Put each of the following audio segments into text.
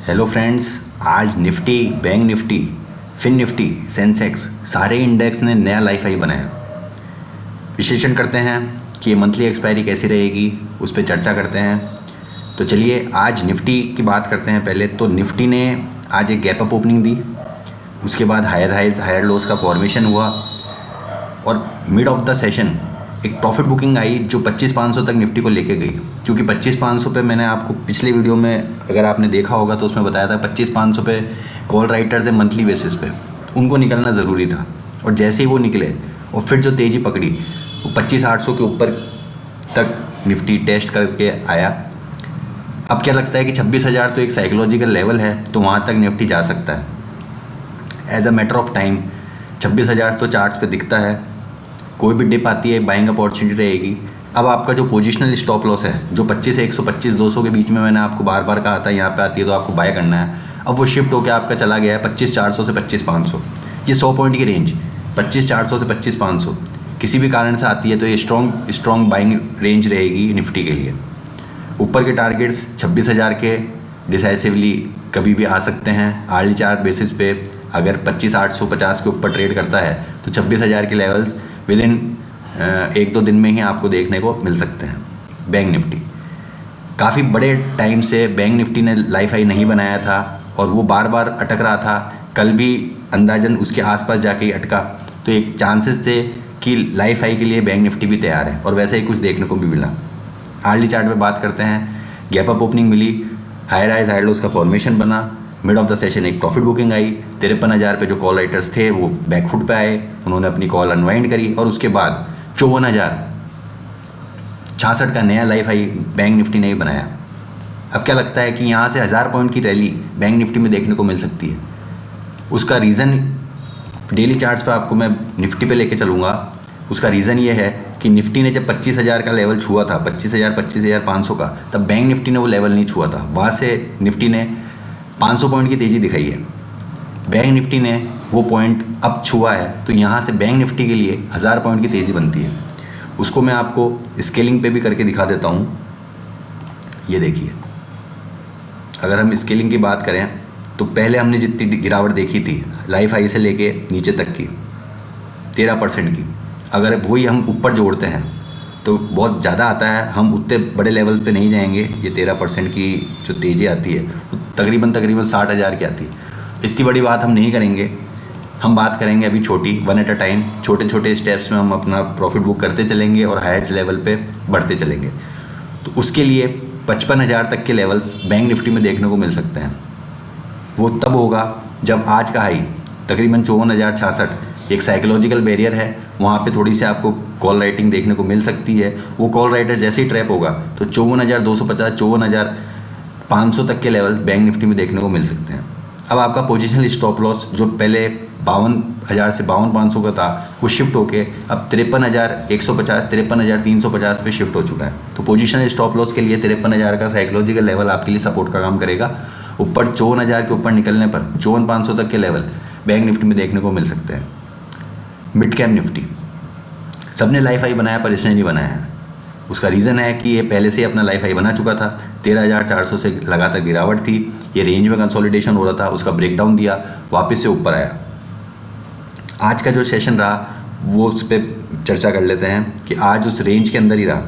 Hello friends, आज Nifty, bank Nifty, Fin Nifty, Sensex सारे index ने नया लाइफ हाई बनाया। विश्लेषण करते हैं कि ये मंथली एक्सपायरी कैसी रहेगी, उस पर चर्चा करते हैं। तो चलिए आज निफ्टी की बात करते हैं। पहले तो निफ्टी ने आज एक गैप अप ओपनिंग दी, उसके बाद हायर हाइज हायर लोस का फॉर्मेशन हुआ और मिड ऑफ द सेशन एक प्रॉफिट बुकिंग आई जो 25,500 तक निफ्टी को लेके गई। क्योंकि 25,500 पे मैंने आपको पिछले वीडियो में अगर आपने देखा होगा तो उसमें बताया था 25,500 पे कॉल राइटर्स है मंथली बेसिस पे, उनको निकलना ज़रूरी था। और जैसे ही वो निकले और फिर जो तेज़ी पकड़ी वो 25,800 के ऊपर तक निफ्टी टेस्ट करके आया। अब क्या लगता है कि 26,000 तो एक साइकोलॉजिकल लेवल है, तो वहाँ तक निफ्टी जा सकता है as a matter of time. 26,000 तो चार्ट्स पे दिखता है, कोई भी डिप आती है बाइंग अपॉर्चुनिटी रहेगी। अब आपका जो पोजिशनल स्टॉप लॉस है जो 25 से 125 200 के बीच में मैंने आपको बार बार कहा था यहाँ पे आती है तो आपको बाय करना है, अब वो शिफ्ट होकर आपका चला गया है 25,400 से 25,500। ये 100 पॉइंट की रेंज 25,400 से 25,500 किसी भी कारण से आती है तो ये स्ट्रॉन्ग बाइंग रेंज रहेगी निफ्टी के लिए। ऊपर के टारगेट्स 26,000 के डिसाइसिवली कभी भी आ सकते हैं। आर्ली चार्ट बेसिस पे अगर 25,850 के ऊपर ट्रेड करता है तो 26,000 के लेवल्स विद इन 1-2 दिन में ही आपको देखने को मिल सकते हैं। बैंक निफ्टी काफ़ी बड़े टाइम से बैंक निफ्टी ने लाइफ हाई नहीं बनाया था और वो बार बार अटक रहा था। कल भी अंदाजन उसके आसपास जाके ही अटका, तो एक चांसेस थे कि लाइफ हाई के लिए बैंक निफ्टी भी तैयार है और वैसे ही कुछ देखने को भी मिला। आर्ली चार्ट पे बात करते हैं, गैप अप ओपनिंग मिली, हायर हाइज हायर लोस का फॉर्मेशन बना, मिड ऑफ द सेशन एक प्रॉफिट बुकिंग आई। 53,000 पे जो कॉल राइटर्स थे वो बैकफुट पे आए, उन्होंने अपनी कॉल अनवाइंड करी और उसके बाद 54,066 का नया लाइफ हाई बैंक निफ्टी ने ही बनाया। अब क्या लगता है कि यहाँ से 1000 पॉइंट की रैली बैंक निफ्टी में देखने को मिल सकती है। उसका रीज़न डेली चार्ट्स पे आपको मैं निफ्टी पे लेके चलूँगा। उसका रीज़न ये है कि निफ्टी ने जब 25,000 का लेवल छुआ था, 25,000 25,500 का, तब बैंक निफ्टी ने वो लेवल नहीं छुआ था। वहाँ से निफ्टी ने 500 पॉइंट की तेज़ी दिखाई है। बैंक निफ्टी ने वो पॉइंट अब छुआ है, तो यहाँ से बैंक निफ्टी के लिए 1000 पॉइंट की तेज़ी बनती है। उसको मैं आपको स्केलिंग पे भी करके दिखा देता हूँ। ये देखिए, अगर हम स्केलिंग की बात करें तो पहले हमने जितनी गिरावट देखी थी लाइफ हाई से लेके नीचे तक की 13% की, अगर वही हम ऊपर जोड़ते हैं तो बहुत ज़्यादा आता है। हम उतने बड़े लेवल पे नहीं जाएंगे। ये 13% की जो तेज़ी आती है वो तकरीबन 60,000 की आती है। इतनी बड़ी बात हम नहीं करेंगे, हम बात करेंगे अभी छोटी, वन एट अ टाइम, छोटे छोटे स्टेप्स में हम अपना प्रॉफिट बुक करते चलेंगे और हायर लेवल पे बढ़ते चलेंगे। तो उसके लिए 55,000 तक के लेवल्स बैंक निफ्टी में देखने को मिल सकते हैं। वो तब होगा जब आज का हाई तकरीबन 54,066 एक साइकोलॉजिकल बैरियर है, वहाँ पे थोड़ी सी आपको कॉल राइटिंग देखने को मिल सकती है। वो कॉल राइटर जैसे ही ट्रैप होगा तो 54,250 54,500 तक के लेवल बैंक निफ्टी में देखने को मिल सकते हैं। अब आपका पोजिशनल स्टॉप लॉस जो पहले 52,000 से 52,500 का था वो शिफ्ट होके अब 53,150 53,350 पे शिफ्ट हो चुका है। तो पोजिशनल स्टॉप लॉस के लिए 53,000 का साइकोलॉजिकल लेवल आपके लिए सपोर्ट का काम करेगा। ऊपर 54,000 के ऊपर निकलने पर 54,500 तक के लेवल बैंक निफ्टी में देखने को मिल सकते हैं। मिड कैप निफ्टी सबने लाइफ हाई बनाया पर इसने नहीं बनाया है। उसका रीज़न है कि ये पहले से ही अपना लाइफ हाई बना चुका था। 13,400 से लगातार गिरावट थी, ये रेंज में कंसोलिडेशन हो रहा था, उसका ब्रेकडाउन दिया, वापस से ऊपर आया। आज का जो सेशन रहा वो उस पर चर्चा कर लेते हैं कि आज उस रेंज के अंदर ही रहा।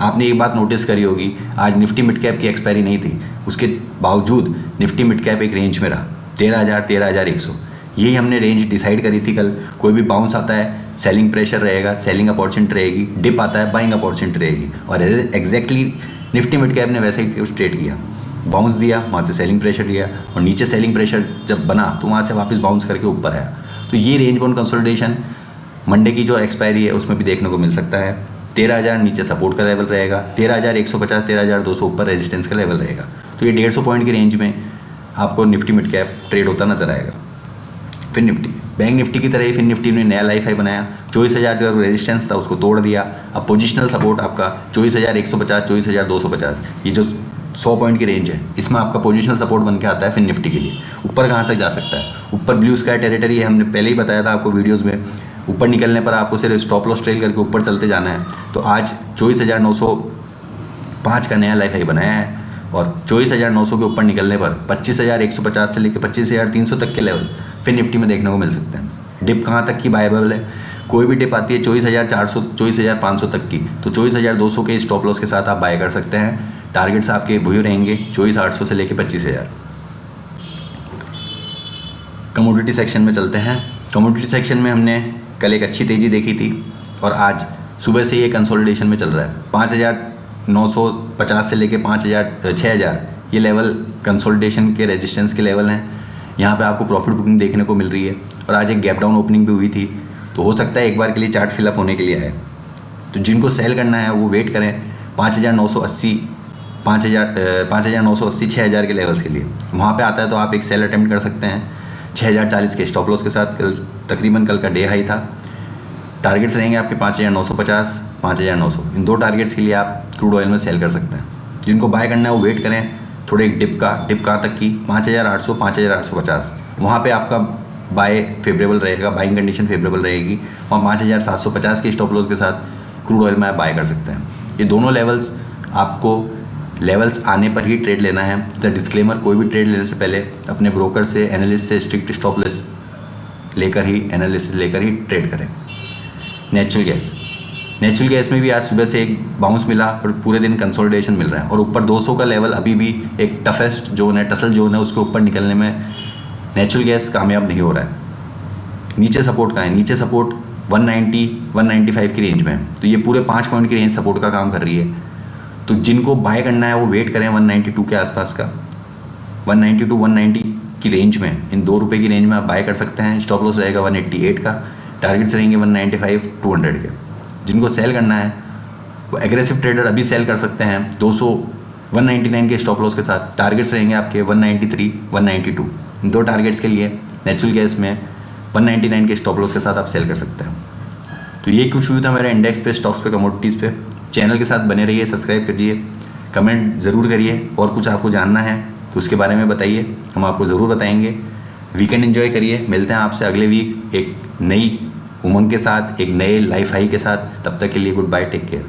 आपने एक बात नोटिस करी होगी, आज निफ्टी मिड कैप की एक्सपायरी नहीं थी, उसके बावजूद निफ्टी मिड कैप एक रेंज में रहा 13,000 13,100। यही हमने रेंज डिसाइड करी थी कल। कोई भी बाउंस आता है सेलिंग प्रेशर रहेगा, सेलिंग अपॉर्चुनिटी रहेगी, डिप आता है बाइंग अपॉर्चुनिटी रहेगी। और एग्जैक्टली निफ्टी मिड कैप ने वैसे ही ट्रेड किया, बाउंस दिया, वहाँ से सेलिंग प्रेशर लिया और नीचे सेलिंग प्रेशर जब बना तो वहाँ से वापस बाउंस करके ऊपर आया। तो ये रेंज बाउंड कंसोलिडेशन मंडे की जो एक्सपायरी है उसमें भी देखने को मिल सकता है। 13,000 नीचे सपोर्ट का लेवल रहेगा, 13,150 13,200 ऊपर रेजिस्टेंस का लेवल रहेगा। तो ये 150 पॉइंट की रेंज में आपको निफ्टी मिड कैप ट्रेड होता नजर आएगा। फिन निफ्टी बैंक निफ्टी की तरह ही फिन निफ्टी ने नया लाइफ हाई बनाया। 24,000 का रेजिस्टेंस था उसको तोड़ दिया। अब पोजिशनल सपोर्ट आपका 24,150 24,250, ये जो 100 पॉइंट की रेंज है इसमें आपका पोजिशनल सपोर्ट बन के आता है फिन निफ्टी के लिए। ऊपर कहाँ तक जा सकता है? ऊपर ब्लू स्काई टेरिटरी है, हमने पहले ही बताया था आपको वीडियोज़ में। ऊपर निकलने पर आपको सिर्फ स्टॉप लॉस ट्रेल करके ऊपर चलते जाना है। तो आज 24,905 का नया लाइफ हाई बनाया है और 24,900 के ऊपर निकलने पर 25,150 से लेकर 25,300 तक के लेवल फिर निफ्टी में देखने को मिल सकते हैं। डिप कहाँ तक की बायबल है, कोई भी डिप आती है 24,400 24,500 तक की, तो 24,200 के स्टॉप लॉस के साथ आप बाय कर सकते हैं। टारगेट्स आपके वही रहेंगे 24,800 से लेकर 25,000। कमोडिटी सेक्शन में चलते हैं। कमोडिटी सेक्शन में हमने कल एक अच्छी तेज़ी देखी थी और आज सुबह से ये कंसोलिडेशन में चल रहा है। 5,950 से लेके 6,000 ये लेवल कंसोलिडेशन के रेजिस्टेंस के लेवल हैं। यहाँ पे आपको प्रॉफिट बुकिंग देखने को मिल रही है और आज एक गैप डाउन ओपनिंग भी हुई थी, तो हो सकता है एक बार के लिए चार्ट फिलअप होने के लिए आए। तो जिनको सेल करना है वो वेट करें 5,980 6,000 के लेवल्स के लिए। वहाँ पे आता है तो आप एक सेल अटेम्प्ट कर सकते हैं 6,040 के स्टॉप लॉस के साथ। तकरीबन कल का डे हाई था। टारगेट्स रहेंगे आपके 5,950 5,900। इन दो टारगेट्स के लिए आप क्रूड ऑयल में सेल कर सकते हैं। जिनको बाय करना है वो वेट करें थोड़े एक डिप कहाँ तक की 5,800 5,850। वहाँ पे आपका बाय फेवरेबल रहेगा, बाइंग कंडीशन फेवरेबल रहेगी। वहाँ 5,750 के स्टॉप लॉस के साथ क्रूड ऑयल में आप बाय कर सकते हैं। ये दोनों लेवल्स आपको लेवल्स आने पर ही ट्रेड लेना है। द डिस्क्लेमर, कोई भी ट्रेड लेने से पहले अपने ब्रोकर से, एनालिस्ट से स्ट्रिक्ट स्टॉप लॉस लेकर ही, एनालिसिस लेकर ही ट्रेड करें। नेचुरल गैस में भी आज सुबह से एक बाउंस मिला और पूरे दिन कंसोलिडेशन मिल रहा है और ऊपर 200 का लेवल अभी भी एक टफेस्ट जोन है, टसल जोन है, उसके ऊपर निकलने में नेचुरल गैस कामयाब नहीं हो रहा है। नीचे सपोर्ट का है, नीचे सपोर्ट 190 195 की रेंज में है, तो ये पूरे 5 पॉइंट की रेंज सपोर्ट का काम कर रही है। तो जिनको बाय करना है वो वेट करें 192 के आसपास का, 190 to 190 की रेंज में, इन 2 रुपये की रेंज में आप बाय कर सकते हैं। स्टॉप लॉस रहेगा 188 का, टारगेट्स रहेंगे 195 200 के। जिनको सेल करना है वो एग्रेसिव ट्रेडर अभी सेल कर सकते हैं 199 के स्टॉप लॉस के साथ। टारगेट्स रहेंगे आपके 193 192। इन 2 टारगेट्स के लिए नेचुरल गैस में 199 के स्टॉप लॉस के साथ आप सेल कर सकते हैं। तो ये कुछ हुआ था मेरा इंडेक्स पे, स्टॉक्स पे, कमोडिटीज़ पे। चैनल के साथ बने रहिए, सब्सक्राइब करिए, कमेंट ज़रूर करिए और कुछ आपको जानना है तो उसके बारे में बताइए, हम आपको ज़रूर बताएंगे। वीकेंड एंजॉय करिए, मिलते हैं आपसे अगले वीक एक नई उमंग के साथ, एक नए लाइफ हाई के साथ। तब तक के लिए गुड बाय, टेक केयर।